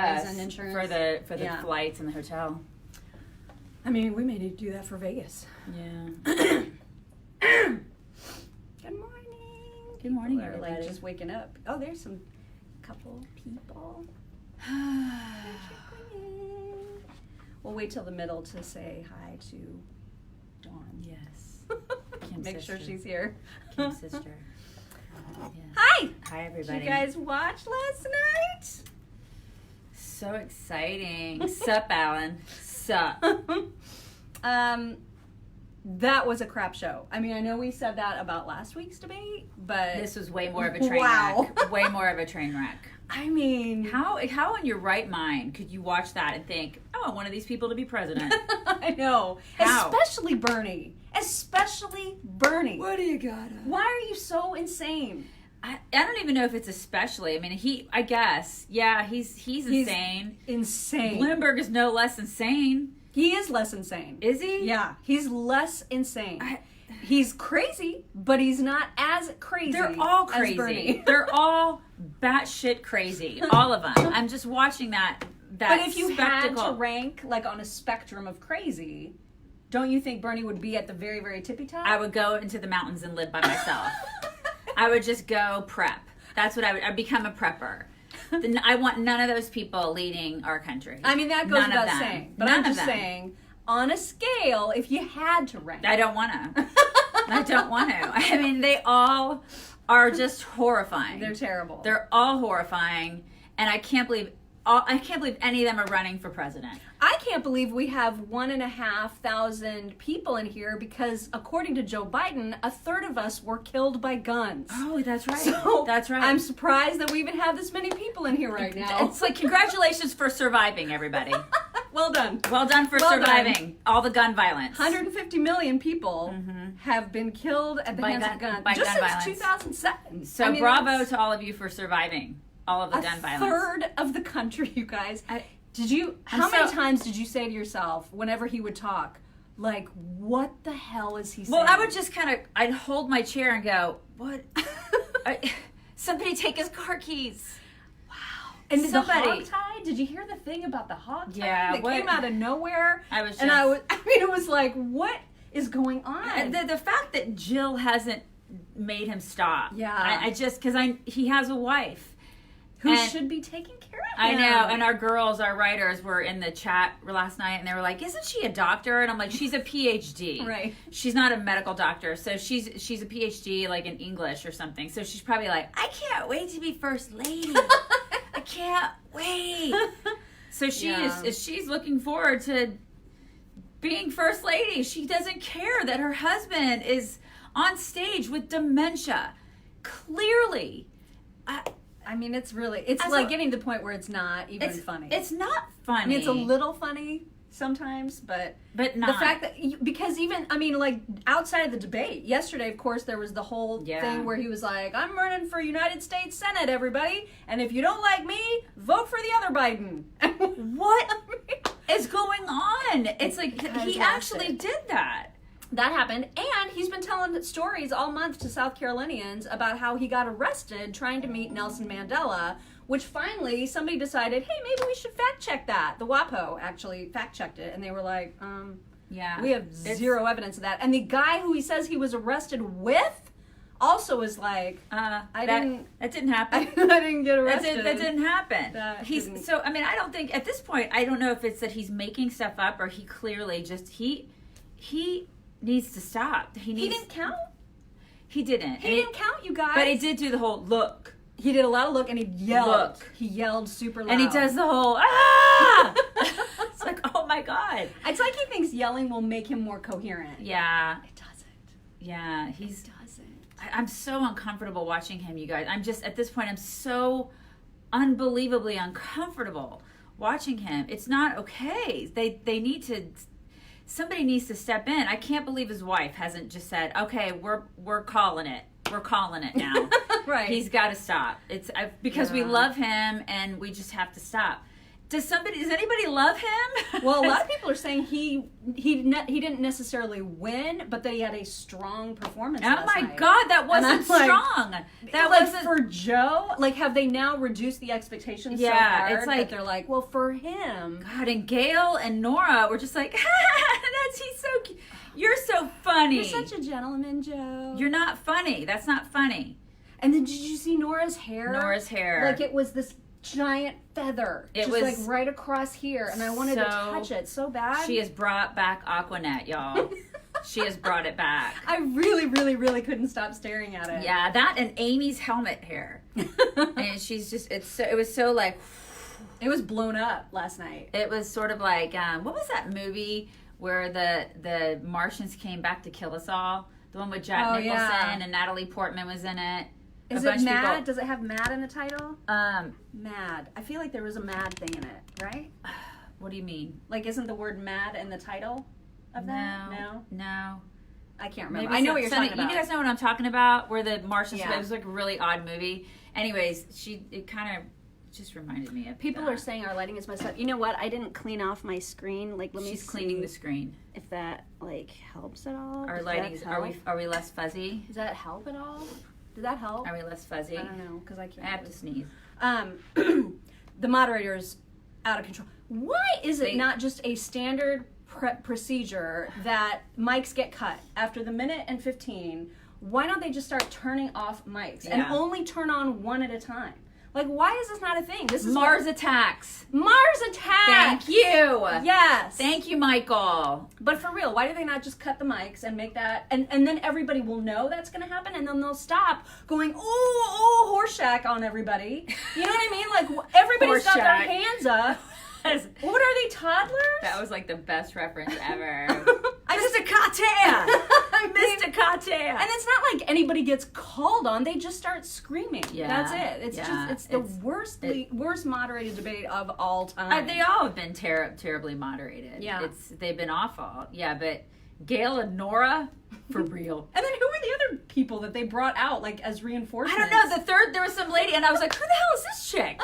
guess, and insurance for the flights and the hotel. I mean, we may need to do that for Vegas. Yeah. Good morning. Good morning, People are, everybody. like just waking up. Oh, there's some couple people. We'll wait till the middle to say hi to Dawn. Yes. Make sure she's here. Kim's sister. Yes. Hi. Hi, everybody. Did you guys watch last night? So exciting. Sup, Alan. Sup. That was a crap show. I mean, I know we said that about last week's debate, but This was way more of a train wreck. Way more of a train wreck. I mean, How in your right mind could you watch that and think, oh, I want one of these people to be president? I know. How? Especially Bernie. What do you got? Why are you so insane? I don't even know if it's especially. I mean, I guess. Yeah, he's insane. Insane. Bloomberg is no less insane. He is less insane. Is he? Yeah, he's less insane. He's crazy, but he's not as crazy. They're all as crazy. Bernie. They're all batshit crazy. All of them. I'm just watching that But if you spectacle. had to rank like on a spectrum of crazy, don't you think Bernie would be at the very, very tippy top? I would go into the mountains and live by myself. I would just go prep. That's what I'd become a prepper. I want none of those people leading our country. I mean, that goes None of without them. saying. But None I'm of just them. saying, on a scale, if you had to rank. I don't want to. I don't want to. I mean, they all are just horrifying. They're terrible. They're all horrifying, and I can't believe any of them are running for president. I can't believe we have 1,500 people in here because, according to Joe Biden, a third of us were killed by guns. Oh, that's right. So That's right. I'm surprised that we even have this many people in here right now. It's like, congratulations for surviving, everybody. Well done. Well done for Well surviving all the gun violence. 150 million people have been killed at the By hands gun- of guns by just gun since violence. 2007. So I mean, bravo that's to all of you for surviving all of the gun a violence. third of the country, you guys. I'm How many so- times did you say to yourself whenever he would talk, like, what the hell is he saying? Well, I would just I'd hold my chair and go, what? Somebody take his car keys. And the somebody- hog tie? Did you hear the thing about the hog tie Yeah, that what- came out of nowhere? I was and just- I mean, it was like, what is going on? And the fact that Jill hasn't made him stop. Yeah. I just, because he has a wife. Who and- should be taking care of I him? know, and our writers were in the chat last night, and they were like, "Isn't she a doctor?" And I'm like, "She's a PhD. Right. She's not a medical doctor, so she's a PhD like in English or something. So she's probably like, I can't wait to be first lady. I can't wait. So she's looking forward to being first lady. She doesn't care that her husband is on stage with dementia. Clearly, I mean, it's like getting to the point where it's not even funny. It's not funny. I mean, it's a little funny sometimes, but not. the fact that, because even, I mean, like, outside of the debate, yesterday, of course, there was the whole thing where he was like, I'm running for United States Senate, everybody, and if you don't like me, vote for the other Biden. What is going on? It's like, he actually did that. That happened, and he's been telling stories all month to South Carolinians about how he got arrested trying to meet Nelson Mandela, which finally somebody decided, hey, maybe we should fact check that. The WAPO actually fact checked it, and they were like, yeah, we have zero evidence of that. And the guy who he says he was arrested with also is like, that didn't happen. I didn't get arrested. That didn't happen. So, I mean, I don't think, at this point, I don't know if it's that he's making stuff up or he clearly just, he needs to stop. He didn't count? He didn't. He didn't count, you guys. But he did do the whole look. He did a lot of look, and he yelled. Look. He yelled super loud. And he does the whole, ah! It's like, oh my God. It's like he thinks yelling will make him more coherent. Yeah. It doesn't. Yeah, It doesn't. I'm so uncomfortable watching him, you guys. I'm just, at this point, I'm so unbelievably uncomfortable watching him. It's not okay. They need to, somebody needs to step in. I can't believe his wife hasn't just said, okay, we're calling it. We're calling it now. Right. He's got to stop. Because we love him and we just have to stop. Does anybody love him? Well, a lot of people are saying he didn't necessarily win, but that he had a strong performance. Oh last my night. God, that wasn't strong. That like wasn't for Joe. Like, have they now reduced the expectations so hard it's like that they're like, well, for him. God, and Gail and Nora were just like, he's so cute. You're so funny. You're such a gentleman, Joe. You're not funny. That's not funny. And then did you see Nora's hair? Nora's hair. Like it was this giant feather. It just was like right across here. And I wanted to touch it so bad. She has brought back Aquanet, y'all. She has brought it back. I really, really, really couldn't stop staring at it. Yeah, that and Amy's helmet hair. And she's just, it was so like. It was blown up last night. It was sort of like, what was that movie where the Martians came back to kill us all? The one with Jack Nicholson and Natalie Portman was in it. Is it Mad? Does it have Mad in the title? Mad. I feel like there was a Mad thing in it, right? What do you mean? Like, isn't the word Mad in the title of that? No. I can't remember. I know what you're talking about. You guys know what I'm talking about? Where the Martians, it was like a really odd movie. Anyways, it kind of just reminded me of People are saying our lighting is messed up. You know what? I didn't clean off my screen. Like, She's cleaning the screen. If that, like, helps at all. Our lighting, are we less fuzzy? Does that help at all? Did that help? Are we less fuzzy? I don't know, because I can't. I have to sneeze. The moderator's out of control. Why is it not just a standard procedure that mics get cut after the minute and 15? Why don't they just start turning off mics and only turn on one at a time? Like, why is this not a thing? This is Mars Attacks. Mars Attacks! Thank you! Yes! Thank you, Michael. But for real, why do they not just cut the mics and make that, and then everybody will know that's going to happen, and then they'll stop going, oh, Horseshack on everybody. You know what I mean? Like, everybody's got their hands up. What are they, toddlers? That was like the best reference ever. Mr. Katea! Mr. Katea! And it's not like anybody gets called on. They just start screaming. Yeah. That's it. It's the worst moderated debate of all time. They all have been terribly moderated. Yeah. They've been awful. Yeah, but Gail and Nora, for real. And then who were the other people that they brought out, like, as reinforcements? I don't know. There was some lady, and I was like, who the hell is this chick?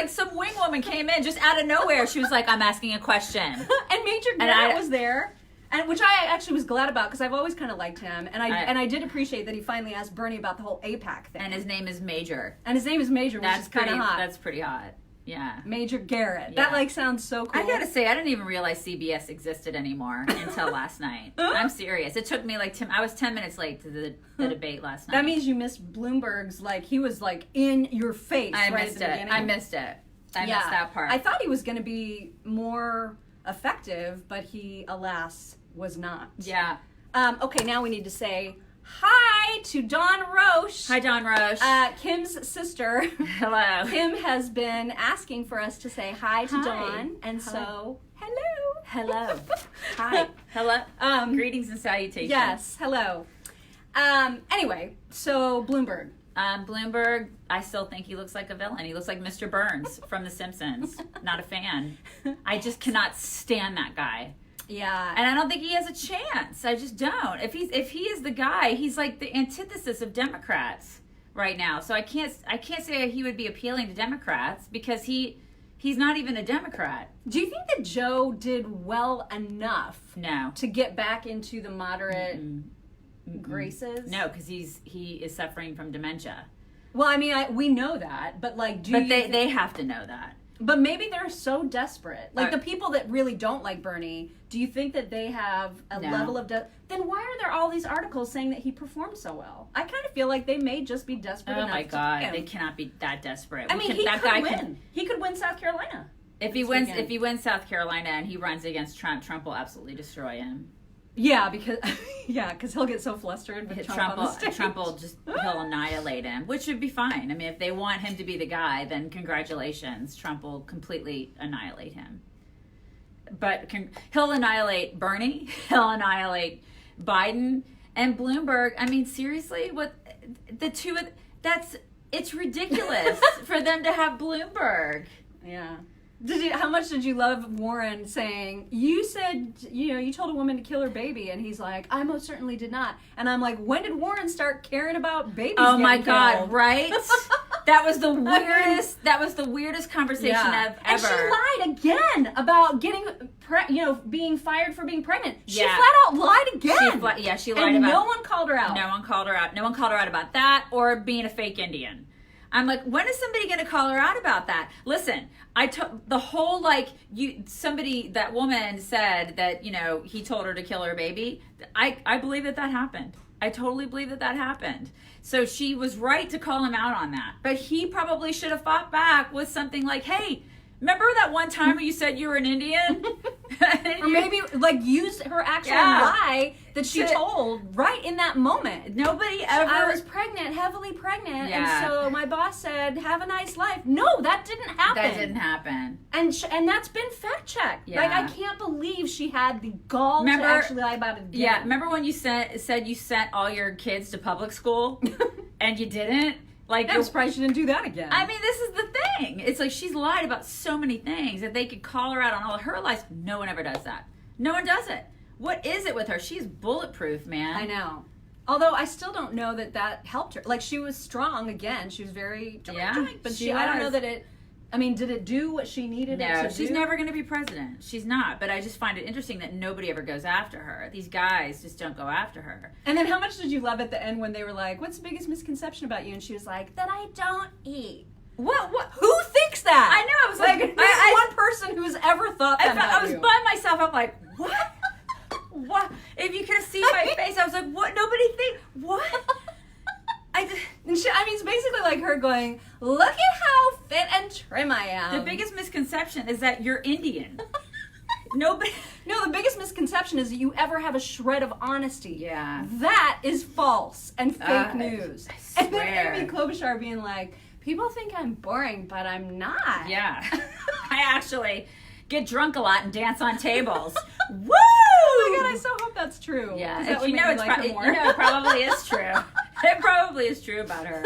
Some wing woman came in just out of nowhere. She was like, I'm asking a question. And Major Garrett was there. And which I actually was glad about, because I've always kind of liked him, and I did appreciate that he finally asked Bernie about the whole AIPAC thing. And his name is Major. Which is kind of hot. That's pretty hot. Yeah. Major Garrett. Yeah. That, sounds so cool. I gotta say, I didn't even realize CBS existed anymore until last night. I'm serious. It took me I was 10 minutes late to the debate last night. That means you missed Bloomberg's, he was, in your face I right missed at the it. beginning. I missed it. I missed that part. I thought he was going to be more effective, but he, alas, was not. Yeah. Okay, now we need to say hi to Dawn Roche. Hi, Dawn Roche. Kim's sister. Hello. Kim has been asking for us to say hi to Hi. Dawn, and so hello. Hello. Hi. Hello. Greetings and salutations. Yes, hello. Anyway, so Bloomberg. Bloomberg, I still think he looks like a villain. He looks like Mr. Burns from The Simpsons. Not a fan. I just cannot stand that guy. Yeah. And I don't think he has a chance. I just don't. If he is the guy, he's like the antithesis of Democrats right now. So I can't say he would be appealing to Democrats because he's not even a Democrat. Do you think that Joe did well enough No. to get back into the moderate graces? No, because he is suffering from dementia. Well, I mean, we know that, but they have to know that. But maybe they're so desperate. The people that really don't like Bernie, do you think that they have a level of then why are there all these articles saying that he performed so well? I kind of feel like they may just be desperate enough. Oh my God, to they cannot be that desperate. I mean, he could win. He could win South Carolina. If he wins South Carolina and he runs against Trump will absolutely destroy him. Yeah, because he'll get so flustered with Trump on the stage. He'll annihilate him, which would be fine. I mean, if they want him to be the guy, then congratulations. Trump will completely annihilate him. But he'll annihilate Bernie. He'll annihilate Biden and Bloomberg. I mean, seriously, what the two of it's ridiculous for them to have Bloomberg. Yeah. How much did you love Warren saying, you said, you told a woman to kill her baby, and he's like, I most certainly did not. And I'm like, when did Warren start caring about babies Oh my getting God, killed? Right? That was the weirdest. That was the weirdest conversation I've ever. And she lied again about getting, being fired for being pregnant. She Yeah. flat out lied again. She lied and about. no one called her out. No one called her out. No one called her out about that or being a fake Indian. I'm like, when is somebody going to call her out about that? Listen, the whole that woman said that, he told her to kill her baby. I believe that happened. I totally believe that happened. So she was right to call him out on that. But he probably should have fought back with something like, hey, remember that one time when you said you were an Indian? Or maybe use her actual lie that she told right in that moment. Nobody ever. I was pregnant, heavily pregnant, Yeah. and so my boss said, "Have a nice life." No, that didn't happen. That didn't happen. And that's been fact checked. Yeah. I can't believe she had the gall to actually lie about it again. Yeah. Remember when you said you sent all your kids to public school and you didn't? I'm surprised she didn't do that again. I mean, this is the thing. It's like she's lied about so many things that they could call her out on all of her lies. No one ever does that. No one does it. What is it with her? She's bulletproof, man. I know. Although I still don't know that helped her. She was strong again. She was very but I don't know that it. I mean, did it do what she needed it to do? No, she's never going to be president. She's not. But I just find it interesting that nobody ever goes after her. These guys just don't go after her. And then how much did you love at the end when they were like, what's the biggest misconception about you? And she was like, that I don't eat. What? Who thinks that? I know. I was like, one person who's ever thought that about I was by myself. I'm like, what? What? If you could have seen my face, I was like, what? Nobody think what? It's basically like her going, look at how fit and trim I am. The biggest misconception is that you're Indian. Nobody. No, the biggest misconception is that you ever have a shred of honesty. Yeah. That is false and fake news. I And then swear. Amy Klobuchar being like, people think I'm boring, but I'm not. Yeah. I actually get drunk a lot and dance on tables. Woo! Oh my God, I so hope that's true. Yeah. That If would you make know, me like her more. it probably is true. It probably is true about her.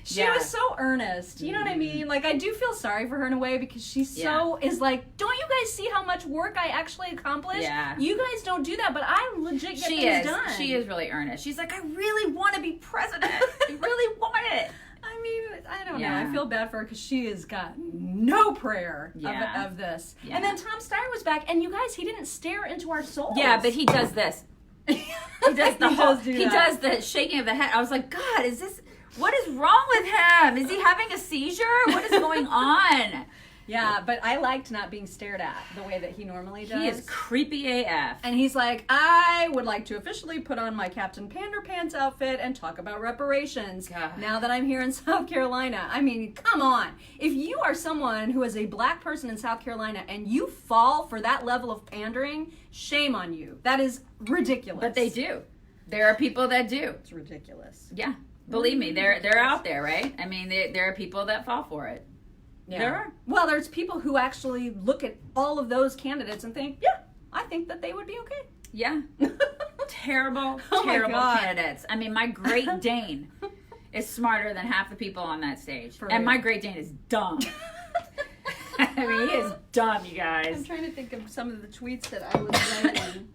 She was so earnest. You know what I mean? I do feel sorry for her in a way because she's don't you guys see how much work I actually accomplished? Yeah. You guys don't do that, but I legit get things done. She is really earnest. She's like, I really want to be president. I really want it. I mean, I don't know. Yeah. I feel bad for her because she has got no prayer of this. Yeah. And then Tom Steyer was back, and you guys, he didn't stare into our souls. Yeah, but he does this. He does He does the shaking of the head. I was like, God, what is wrong with him? Is he having a seizure? What is going on? Yeah, but I liked not being stared at the way that he normally does. He is creepy AF. And he's like, I would like to officially put on my Captain Panderpants outfit and talk about reparations God. now that I'm here in South Carolina. I mean, come on. If you are someone who is a black person in South Carolina and you fall for that level of pandering, shame on you. That is ridiculous. But they do. There are people that do. It's ridiculous. Yeah. Believe me, they're out there, right? I mean, there are people that fall for it. Yeah. There are. Well, there's people who actually look at all of those candidates and think, yeah, I think that they would be okay. Yeah. Terrible, Oh my terrible God. candidates. I mean, my Great Dane is smarter than half the people on that stage. For And real. my Great Dane is dumb. I mean, he is dumb, you I'm guys. trying to think of some of the tweets that I was writing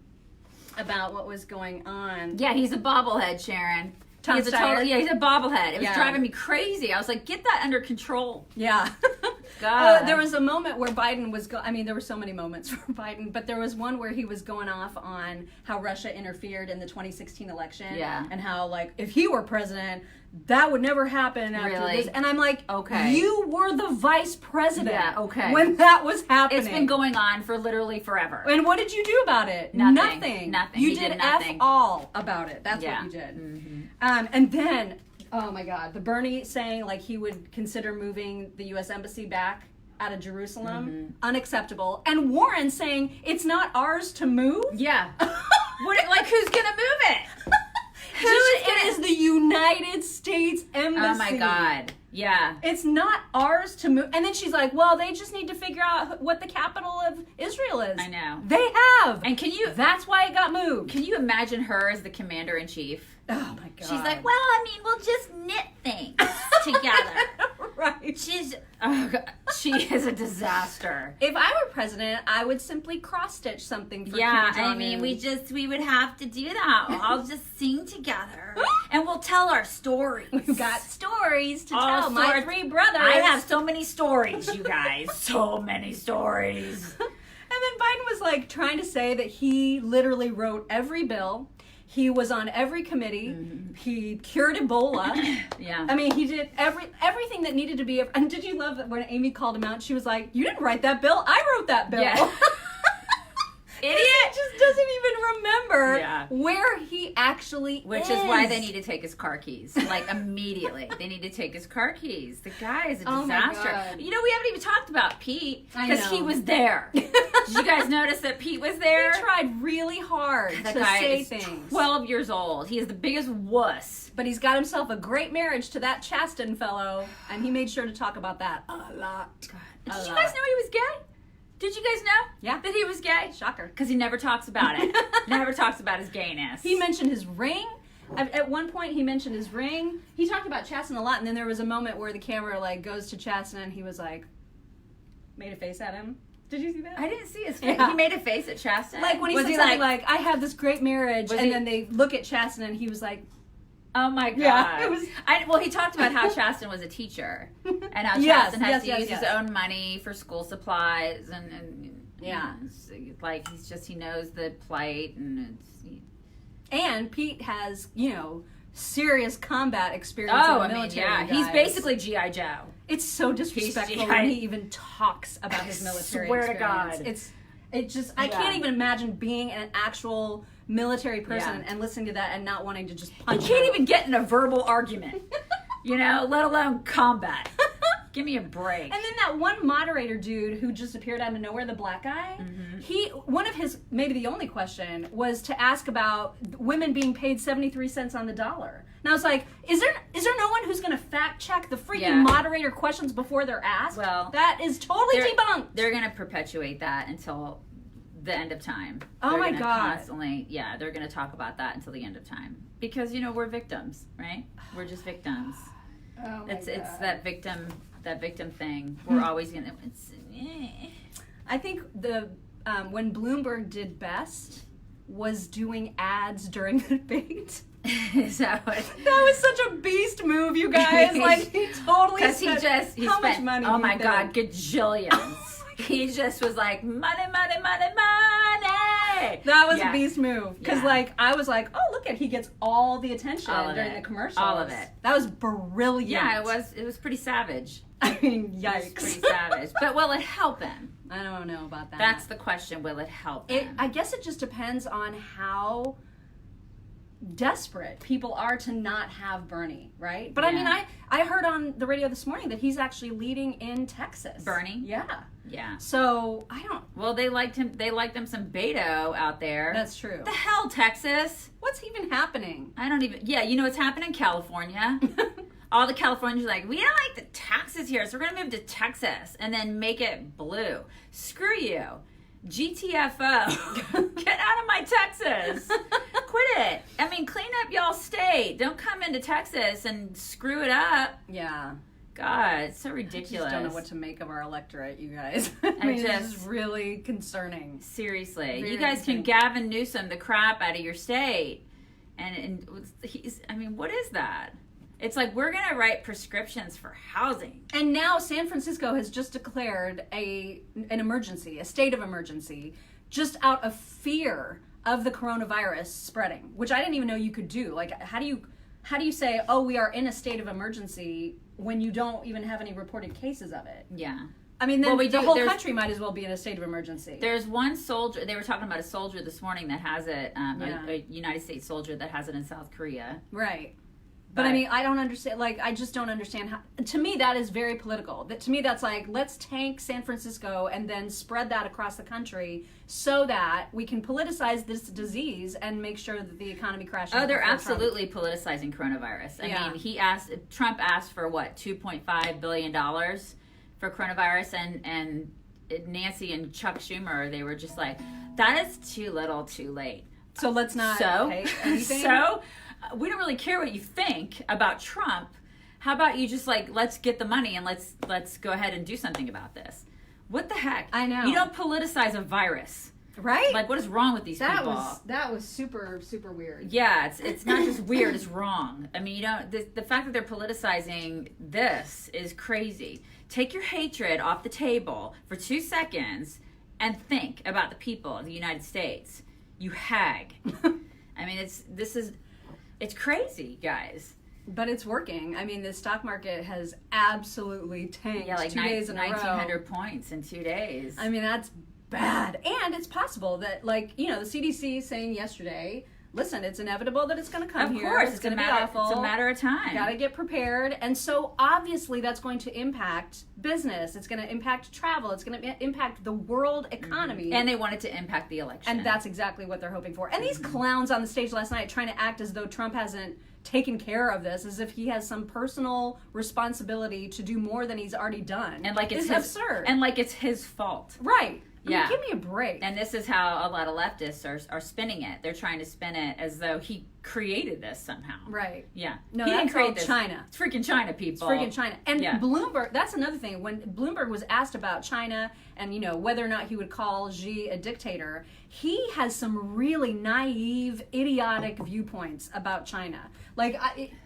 about what was going on. Yeah, he's a bobblehead, Sharon. Tom He's a Steyer? he's a bobblehead. It was Yeah. driving me crazy. I was like, get that under control. Yeah. God. There was a moment where Biden was there were so many moments for Biden, but there was one where he was going off on how Russia interfered in the 2016 election. Yeah. And how, if he were president, that would never happen after Really? this. And I'm like, Okay. you were the vice president Yeah, okay. when that was happening. It's been going on for literally forever. And what did you do about it? Nothing. You He did did nothing. F all about it. That's Yeah. what you did. Mhm. And then, oh my God, the Bernie saying he would consider moving the U.S. Embassy back out of Jerusalem, unacceptable. And Warren saying it's not ours to move. Yeah. Who's gonna move it? It is the United States Embassy. Oh my God. Yeah. It's not ours to move. And then she's like, well, they just need to figure out what the capital of Israel is. I know. They have. And That's why it got moved. can you imagine her as the commander in chief? Oh my God. She's like, well, I mean, we'll just knit things together. Right. She is a disaster. If I were president, I would simply cross-stitch something for Kim I Jong-un. mean, we would have to do that. We'll all just sing together. And we'll tell our stories. We've got stories to All tell. My sorts. 3 brothers. I have so many stories, you guys. So many stories. And then Biden was like trying to say that he literally wrote every bill. He was on every committee. Mm-hmm. He cured Ebola. Yeah. I mean, he did everything that needed to be. And did you love that when Amy called him out, she was like, "You didn't write that bill. I wrote that bill." Yeah. Idiot. He just doesn't even remember where he actually Which is why they need to take his car keys. Like, immediately. They need to take his car keys. The guy is a disaster. My God. You know, we haven't even talked about Pete. Because he was there. Did you guys notice that Pete was there? He tried really hard that to guy say is things. 12 years old. He is the biggest wuss. But he's got himself a great marriage to that Chasten fellow. And he made sure to talk about that a lot. Did you guys know he was gay? Did you guys know? Yeah. That he was gay? Shocker. Because he never talks about it. Never talks about his gayness. He mentioned his ring. At one point, he mentioned his ring. He talked about Chasten a lot, and then there was a moment where the camera like goes to Chasten, and he was like, made a face at him. Did you see that? I didn't see his face. Yeah. He made a face at Chasten. Like when he was said he something like, "I have this great marriage," and then they look at Chasten, and he was like, "Oh my God!" Yeah, it was. Well, he talked about how Chasten was a teacher, and how Yes, Chasten has to yes, use yes. his own money for school supplies, and yeah, like he knows the plight, and and Pete has serious combat experience in the military. he's basically G.I. Joe. It's so disrespectful when he even talks about his military Swear experience. to God. It's just I can't even imagine being an actual military person and listening to that and not wanting to just punch. You can't even get in a verbal argument, let alone combat. Give me a break. And then that one moderator dude who just appeared out of nowhere, the black guy, one of his, maybe the only question, was to ask about women being paid 73 cents on the dollar. And I was like, is there no one who's going to fact check the freaking moderator questions before they're asked? Well, that is totally debunked. They're going to perpetuate that until the end of time. Oh my God. Constantly, they're going to talk about that until the end of time. Because, we're victims, right? We're just victims. Oh my it's God. that victim thing. We're always gonna. I think when Bloomberg did best was doing ads during the debate. Is that what? That was such a beast move, you guys. Like he totally. Because he spent much money? Oh my God, gajillions. He just was like money, money, money, money. That was a beast move. Because I was like, oh look he gets all the attention during the commercials. All of it. That was brilliant. Yeah, it was pretty savage. I mean, yikes. It was pretty savage. But will it help him? I don't know about that. That's the question. Will it help him? I guess it just depends on how desperate people are to not have Bernie, right? But I mean, I heard on the radio this morning that he's actually leading in Texas. Bernie? Yeah. Yeah. So I don't. Well, they liked him. They liked him some Beto out there. That's true. What the hell, Texas? What's even happening? I don't even. Yeah, what's happening in California? All the Californians are like, we don't like the taxes here, so we're gonna move to Texas and then make it blue. Screw you. GTFO. Get out of my Texas. Quit it. I mean, clean up y'all state. Don't come into Texas and screw it up. Yeah. God, it's so ridiculous. I just don't know what to make of our electorate, you guys. I mean, this is really concerning. Seriously. Very You guys can Gavin Newsom the crap out of your state. And what is that? It's like, we're going to write prescriptions for housing. And now San Francisco has just declared an emergency, a state of emergency, just out of fear of the coronavirus spreading, which I didn't even know you could do. Like, how do you say, oh, we are in a state of emergency when you don't even have any reported cases of it? Yeah. I mean, then the whole country might as well be in a state of emergency. There's one soldier, they were talking about a soldier this morning that has it, a United States soldier that has it in South Korea. Right. But I mean, I don't understand, I just don't understand how, to me, that is very political. To me, that's like, let's tank San Francisco and then spread that across the country so that we can politicize this disease and make sure that the economy crashes. Oh, they're absolutely politicizing coronavirus. I mean, Trump asked for what, $2.5 billion for coronavirus, and Nancy and Chuck Schumer, they were just like, that is too little, too late. So let's not pay anything? So we don't really care what you think about Trump, How about you just like, let's get the money and let's go ahead and do something about this. What the heck? I know. You don't politicize a virus. Right? Like, what is wrong with these people? That was super, super weird. Yeah, it's not just weird, it's wrong. I mean, the fact that they're politicizing this is crazy. Take your hatred off the table for 2 seconds and think about the people of the United States. You hag. I mean, it's crazy, guys. But it's working. I mean, the stock market has absolutely tanked. Yeah, like 2 days in a row. 1,900 points in 2 days. I mean, that's bad. And it's possible that, like, the CDC saying yesterday, listen, it's inevitable that it's going to come here. Of course, it's going to be matter, awful. It's a matter of time. You got to get prepared. And so obviously that's going to impact business. It's going to impact travel. It's going to impact the world economy. And they want it to impact the election. And that's exactly what they're hoping for. And these clowns on the stage last night trying to act as though Trump hasn't taken care of this, as if he has some personal responsibility to do more than he's already done. And like it's absurd. And like it's his fault. Right. I Yeah. mean, give me a break. And this is how a lot of leftists are spinning it. They're trying to spin it as though he created this somehow. Right. Yeah. No, he that's didn't create all this. China. It's freaking China, people. It's freaking China. And Yeah. Bloomberg, that's another thing. When Bloomberg was asked about China and, whether or not he would call Xi a dictator, he has some really naive, idiotic viewpoints about China. Like,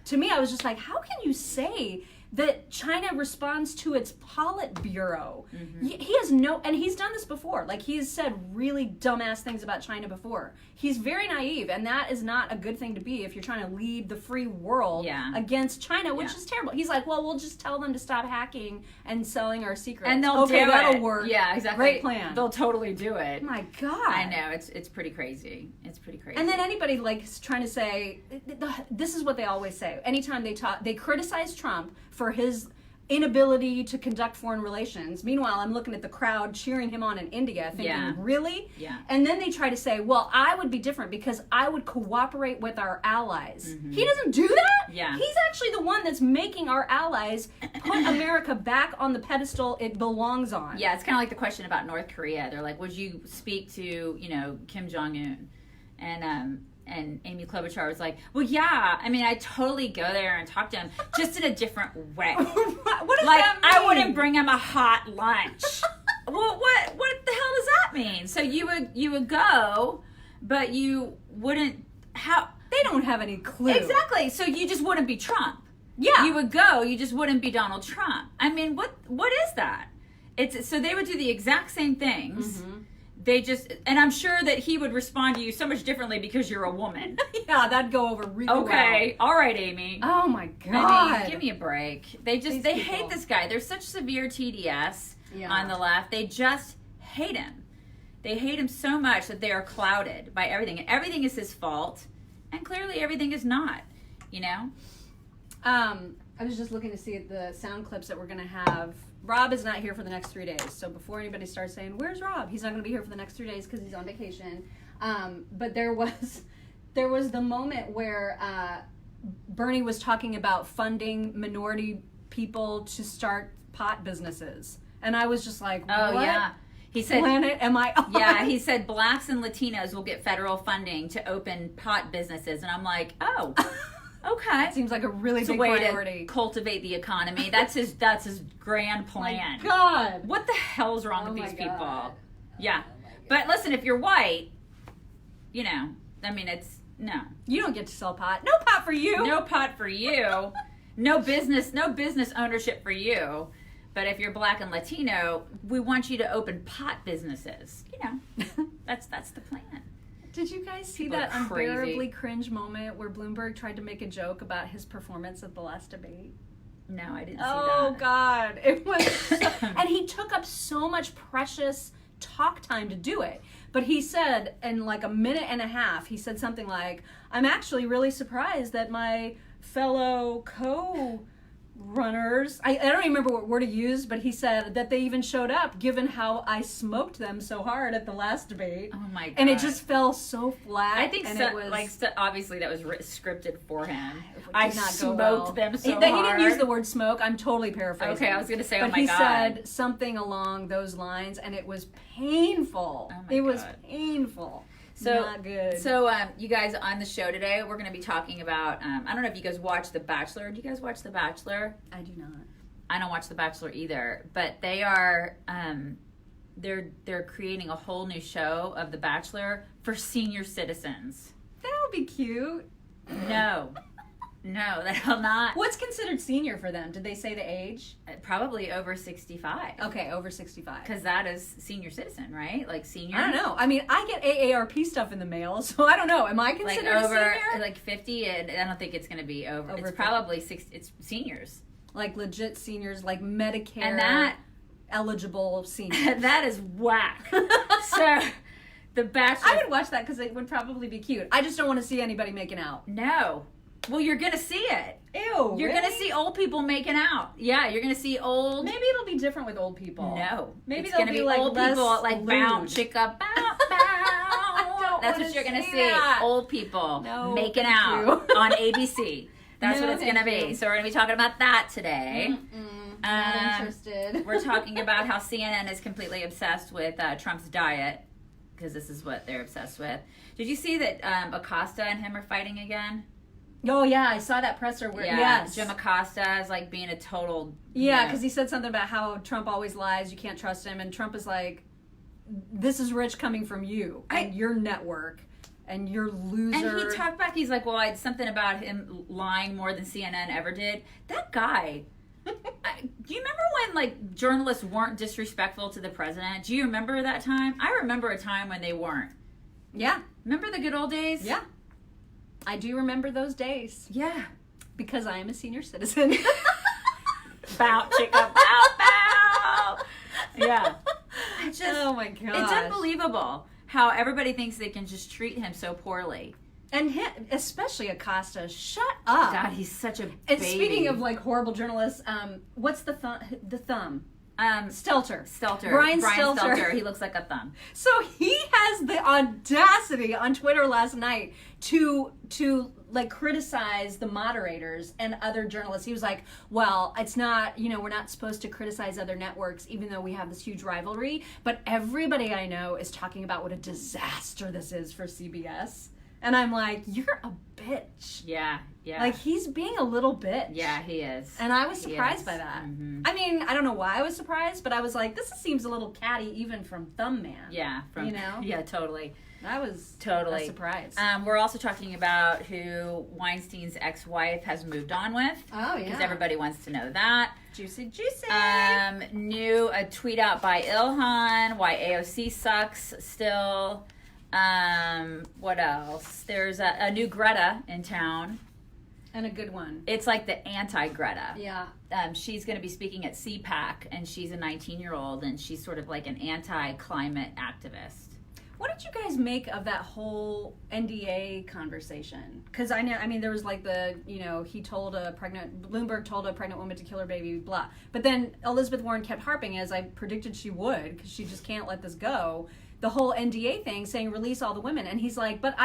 to me, I was just like, how can you say that China responds to its Politburo? Mm-hmm. He has no, and he's done this before. Like, he has said really dumbass things about China before. He's very naive, and that is not a good thing to be if you're trying to lead the free world against China, which is terrible. He's like, well, we'll just tell them to stop hacking and selling our secrets. And they'll do that'll it. work. Yeah, exactly. Great plan. They'll totally do it. Oh my God. I know, it's pretty crazy. It's pretty crazy. And then anybody like is trying to say, this is what they always say. Anytime they criticize Trump for his inability to conduct foreign relations. Meanwhile, I'm looking at the crowd cheering him on in India, thinking, really? Yeah. And then they try to say, well, I would be different because I would cooperate with our allies. Mm-hmm. He doesn't do that? Yeah. He's actually the one that's making our allies put America back on the pedestal it belongs on. Yeah, it's kind of like the question about North Korea. They're like, would you speak to, Kim Jong-un? And Amy Klobuchar was like, well, yeah. I mean, I totally go there and talk to him, just in a different way. What does like, that mean? I wouldn't bring him a hot lunch. Well, what the hell does that mean? So you would go, but you wouldn't. How? They don't have any clue. Exactly. So you just wouldn't be Trump. Yeah. You would go. You just wouldn't be Donald Trump. I mean, what is that? So they would do the exact same things. Mm-hmm. And I'm sure that he would respond to you so much differently because you're a woman. Yeah, that'd go over really well. Okay, all right, Amy. Oh my God. I mean, give me a break. They hate this guy. There's such severe TDS on the left. They just hate him. They hate him so much that they are clouded by everything. And everything is his fault. And clearly everything is not, I was just looking to see the sound clips that we're going to have. Rob is not here for the next 3 days. So before anybody starts saying, where's Rob? He's not going to be here for the next 3 days because he's on vacation. But there was the moment where Bernie was talking about funding minority people to start pot businesses. And I was just like, what? Oh, yeah. He said, planet am I on? Yeah, he said blacks and Latinos will get federal funding to open pot businesses. And I'm like, oh, okay. That seems like a really big priority. To cultivate the economy. That's his grand plan. My God. What the hell's wrong with these God. people? Yeah. But listen, if you're white, I mean, it's, no. You don't get to sell pot. No pot for you. No pot for you. No business ownership for you. But if you're black and Latino, we want you to open pot businesses. That's the plan. Did you guys see that unbearably cringe moment where Bloomberg tried to make a joke about his performance at the last debate? No, I didn't see that. Oh, God. It was and he took up so much precious talk time to do it. But he said, in like a minute and a half, he said something like, I'm actually really surprised that my fellow runners, I don't even remember what word he used, but he said that they even showed up given how I smoked them so hard at the last debate. Oh my God. And it just fell so flat. I think obviously that was scripted for him. I smoked them so hard. He didn't use the word smoke. I'm totally paraphrasing. Okay, I was going to say, but oh my God. But he said something along those lines, and it was painful. Oh my it was God. painful. So, not good. So, you guys, on the show today, we're going to be talking about, I don't know if you guys watch The Bachelor. Do you guys watch The Bachelor? I do not. I don't watch The Bachelor either, but they are, they're creating a whole new show of The Bachelor for senior citizens. That would be cute. No, that will not. What's considered senior for them? Did they say the age? Probably over 65. Okay, over 65. Because that is senior citizen, right? Like senior. I don't know. I mean, I get AARP stuff in the mail, so I don't know. Am I considered like over a senior? like 50? I don't think it's going to be over. It's 50. probably 60. It's seniors. Like legit seniors, like Medicare And that eligible seniors. that is whack. So, The Bachelor. I would watch that because it would probably be cute. I just don't want to see anybody making out. No. Well, you're going to see it. Ew. You're going to see old people making out. Yeah, you're going to see old. Maybe it'll be different with old people. No. Maybe it's they'll gonna be like old less people like bow, lewd. chicka, bow, bow. That's what you're going to see. That. Old people No, making thank out you. on ABC. That's No, what it's going to thank be. you. So we're going to be talking about that today. Not interested. We're talking about how CNN is completely obsessed with Trump's diet, because this is what they're obsessed with. Did you see that Acosta and him are fighting again? Oh yeah, I saw that presser where Yes. Jim Acosta is like being a total. Yeah, because he said something about how Trump always lies, you can't trust him, and Trump is like, this is rich coming from you and your network and your loser. And he talked back, he's like, well, I had something about him lying more than CNN ever did. That guy. Do you remember when like journalists weren't disrespectful to the president? Do you remember that time? I remember a time when they weren't. Yeah. Remember the good old days? Yeah. I do remember those days. Yeah. Because I am a senior citizen. Bow, chicka, bow, bow. Yeah. Oh my god. It's unbelievable how everybody thinks they can just treat him so poorly. And him, especially Acosta, shut up. God, he's such a baby. And speaking of like horrible journalists, what's the thumb? Stelter. Brian Stelter. He looks like a thumb. So he has the audacity on Twitter last night to like criticize the moderators and other journalists. He was like, well, it's not, we're not supposed to criticize other networks even though we have this huge rivalry, but everybody I know is talking about what a disaster this is for CBS. And I'm like, you're a bitch. Yeah. Like, he's being a little bitch. Yeah, he is. And I was surprised by that. Mm-hmm. I mean, I don't know why I was surprised, but I was like, this seems a little catty even from Thumb Man. Yeah. Yeah, totally. That was totally a surprise. We're also talking about who Weinstein's ex-wife has moved on with. Oh, yeah. Because everybody wants to know that. Juicy, juicy. A tweet out by Ilhan, why AOC sucks still. What else? There's a new Greta in town. And a good one. It's like the anti-Greta. Yeah. She's going to be speaking at CPAC, and she's a 19-year-old, and she's sort of like an anti-climate activist. What did you guys make of that whole NDA conversation? Because there was like Bloomberg told a pregnant woman to kill her baby, blah. But then Elizabeth Warren kept harping, as I predicted she would, because she just can't let this go. The whole NDA thing saying release all the women. And he's like, but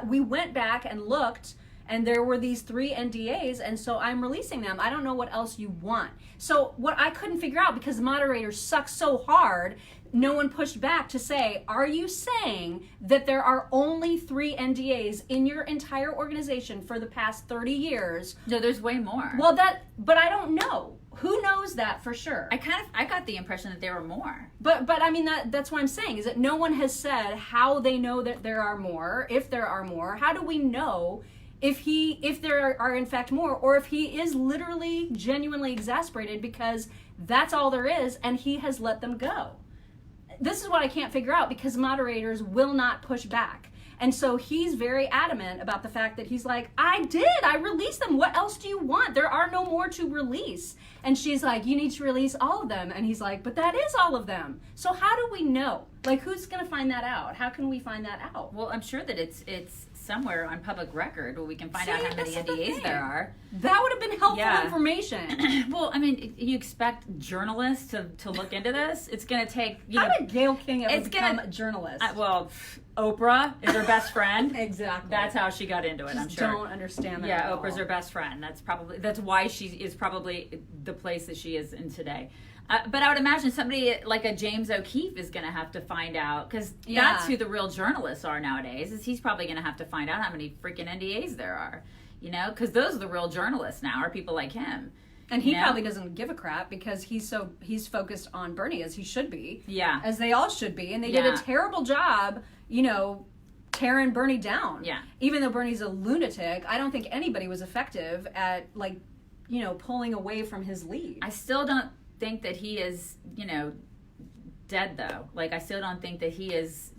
we went back and looked, and there were these 3 NDAs, and so I'm releasing them. I don't know what else you want. So what I couldn't figure out, because the moderators suck so hard, no one pushed back to say, are you saying that there are only 3 NDAs in your entire organization for the past 30 years? No, there's way more. Well, but I don't know. Who knows that for sure? I got the impression that there were more. But I mean, that's what I'm saying, is that no one has said how they know that there are more, if there are more. How do we know if there are in fact more, or if he is literally genuinely exasperated because that's all there is and he has let them go? This is what I can't figure out, because moderators will not push back. And so he's very adamant about the fact that he's like, I released them. What else do you want? There are no more to release. And she's like, you need to release all of them. And he's like, but that is all of them. So how do we know? Like, who's going to find that out? How can we find that out? Well, I'm sure that it's somewhere on public record where we can find out how many NDAs there are. That would have been helpful information. Well, I mean, you expect journalists to look into this? It's going to take, How did Gayle King ever become a journalist? Oprah is her best friend. Exactly. That's how she got into it, I'm sure. Don't understand that. Yeah, Oprah's her best friend. That's why she is probably the place that she is in today. But I would imagine somebody like a James O'Keefe is going to have to find out, because that's who the real journalists are nowadays. Is he's probably going to have to find out how many freaking NDAs there are, because those are the real journalists now, are people like him. And he probably doesn't give a crap because he's focused on Bernie, as he should be. Yeah. As they all should be. And they did a terrible job, tearing Bernie down. Yeah. Even though Bernie's a lunatic, I don't think anybody was effective at, pulling away from his lead. I still don't think that he is, dead, though. I still don't think that he is,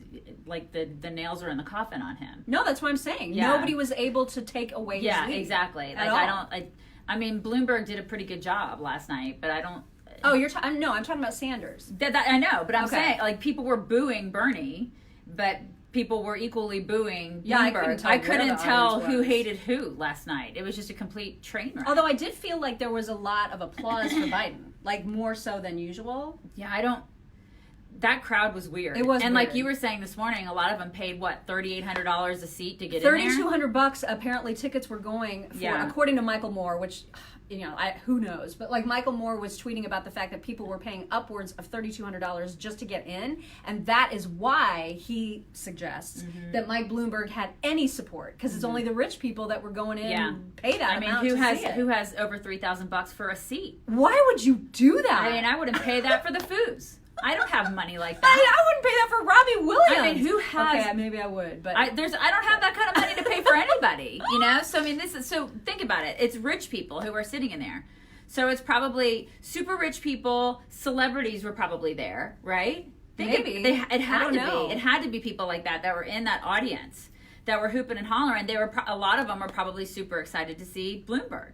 the nails are in the coffin on him. No, that's what I'm saying. Yeah. Nobody was able to take away his lead. Yeah, exactly. I mean, Bloomberg did a pretty good job last night, but I don't... Oh, no, I'm talking about Sanders. I know, but I'm saying, people were booing Bernie, but people were equally booing Bloomberg. I couldn't tell who hated who last night. It was just a complete train wreck. Although I did feel like there was a lot of applause for Biden, more so than usual. Yeah, that crowd was weird. It was and weird. Like you were saying this morning, a lot of them paid, $3,800 a seat to get in there? $3,200 apparently tickets were going for, according to Michael Moore, which, who knows? But Michael Moore was tweeting about the fact that people were paying upwards of $3,200 just to get in. And that is why he suggests that Mike Bloomberg had any support, because it's only the rich people that were going in and pay that amount who has over $3,000 for a seat? Why would you do that? I wouldn't pay that for the foos. I don't have money like that. I wouldn't pay that for Robbie Williams. Who has? Okay, maybe I would, but I don't have that kind of money to pay for anybody. So think about it. It's rich people who are sitting in there. So it's probably super rich people. Celebrities were probably there, right? Maybe it had to be. It had to be people like that were in that audience that were hooping and hollering. A lot of them were probably super excited to see Bloomberg.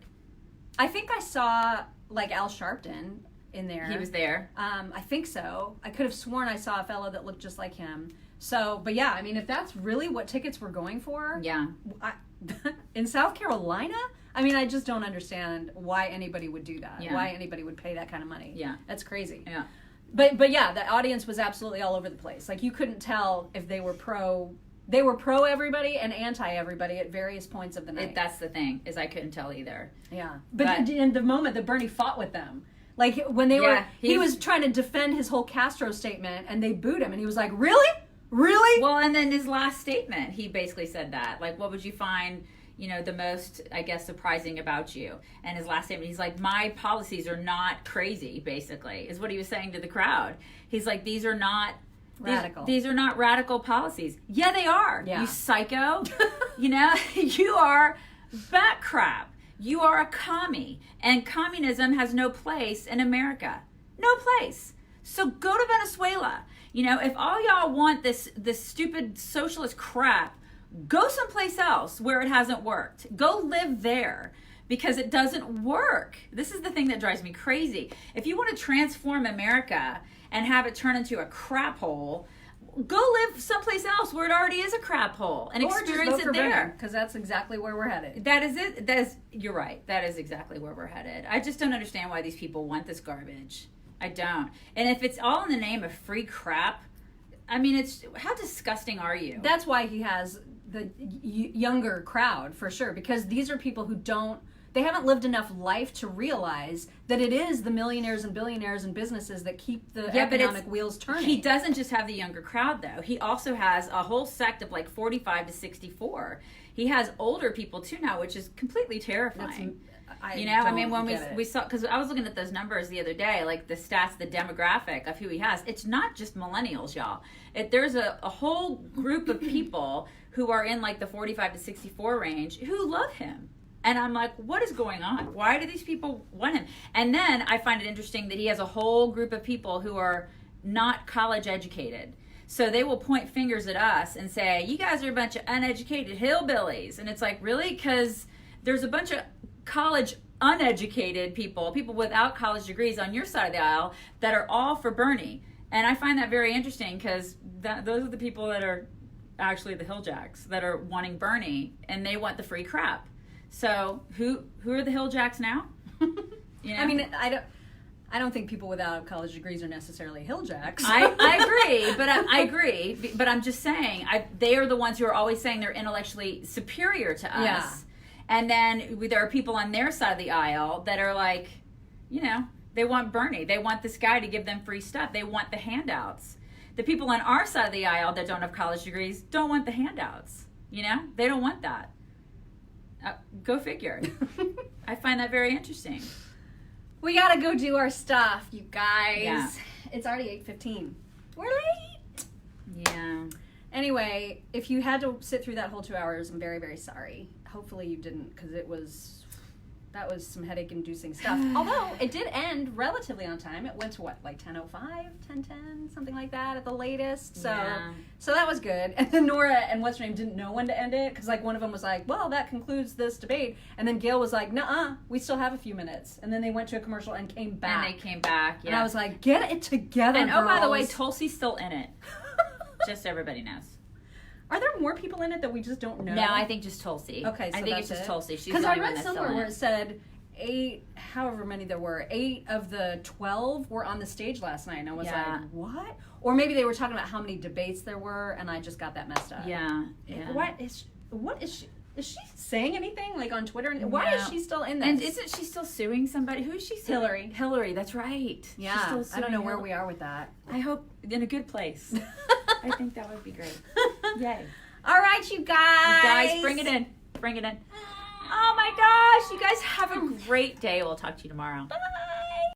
I think I saw Al Sharpton in there. He was there. I think so. I could have sworn I saw a fellow that looked just like him. So, but yeah, if that's really what tickets were going for, in South Carolina, I just don't understand why anybody would do that. Yeah. Why anybody would pay that kind of money. Yeah, that's crazy. Yeah, but yeah, the audience was absolutely all over the place. You couldn't tell if they were pro. They were pro everybody and anti everybody at various points of the night. That's the thing, is I couldn't tell either. Yeah, but in the moment that Bernie fought with them. When they he was trying to defend his whole Castro statement, and they booed him, and he was like, "Really? Really?" Well, and then his last statement, he basically said that, what would you find, the most, I guess, surprising about you? And his last statement, he's like, "My policies are not crazy," basically, is what he was saying to the crowd. He's like, "These are not radical. These are not radical policies." Yeah, they are. Yeah. You psycho. You are bat crap. You are a commie, and communism has no place in America. No place. So go to Venezuela. If all y'all want this stupid socialist crap, go someplace else where it hasn't worked. Go live there, because it doesn't work. This is the thing that drives me crazy. If you want to transform America and have it turn into a crap hole, go live someplace else where it already is a crap hole and experience it there. Because that's exactly where we're headed. That is it. You're right. That is exactly where we're headed. I just don't understand why these people want this garbage. I don't. And if it's all in the name of free crap, it's how disgusting are you? That's why he has the younger crowd, for sure, because these are people who they haven't lived enough life to realize that it is the millionaires and billionaires and businesses that keep the economic wheels turning. He doesn't just have the younger crowd, though. He also has a whole sect of 45 to 64. He has older people, too, now, which is completely terrifying. When we saw, because I was looking at those numbers the other day, the stats, the demographic of who he has, it's not just millennials, y'all. There's a whole group of people who are in the 45 to 64 range who love him. And I'm like, what is going on? Why do these people want him? And then I find it interesting that he has a whole group of people who are not college educated. So they will point fingers at us and say, you guys are a bunch of uneducated hillbillies. And it's really because there's a bunch of college uneducated people without college degrees on your side of the aisle that are all for Bernie. And I find that very interesting, because those are the people that are actually the Hilljacks that are wanting Bernie, and they want the free crap. So who are the Hilljacks now? I don't think people without college degrees are necessarily Hilljacks. I agree, but I'm just saying, they are the ones who are always saying they're intellectually superior to us. Yeah. And then there are people on their side of the aisle that are They want Bernie. They want this guy to give them free stuff. They want the handouts. The people on our side of the aisle that don't have college degrees don't want the handouts. You know? They don't want that. Go figure. I find that very interesting. We gotta go do our stuff, you guys. Yeah. It's already 8:15. We're late. Yeah. Anyway, if you had to sit through that whole 2 hours, I'm very, very sorry. Hopefully you didn't, because that was some headache-inducing stuff. Although, it did end relatively on time. It went to what, like 10:05, 10:10, something like that at the latest. So that was good. And then Nora and what's her name didn't know when to end it, because like one of them was like, well, that concludes this debate. And then Gail was like, nuh-uh, we still have a few minutes. And then they went to a commercial and came back. And they came back, yeah. And I was like, get it together, And oh, by the way, girls. Tulsi's still in it. Just so everybody knows. Are there more people in it that we just don't know? No, I think just Tulsi. Okay, so I think that's it's just it? Tulsi. She's Because the I only one read that's somewhere still in where it. it said 8, however many there were, 8 of the 12 were on the stage last night, and I was like, what? Or maybe they were talking about how many debates there were, and I just got that messed up. Yeah. What is she? Is she saying anything like on Twitter? Why is she still in this? And isn't she still suing somebody? Who is she suing? Hillary. Hillary, that's right. Yeah, She's still I don't know suing where Hillary. we are with that. I hope in a good place. I think that would be great. Yay. All right, you guys. You guys, bring it in. Bring it in. Oh my gosh, you guys have a great day. We'll talk to you tomorrow. Bye.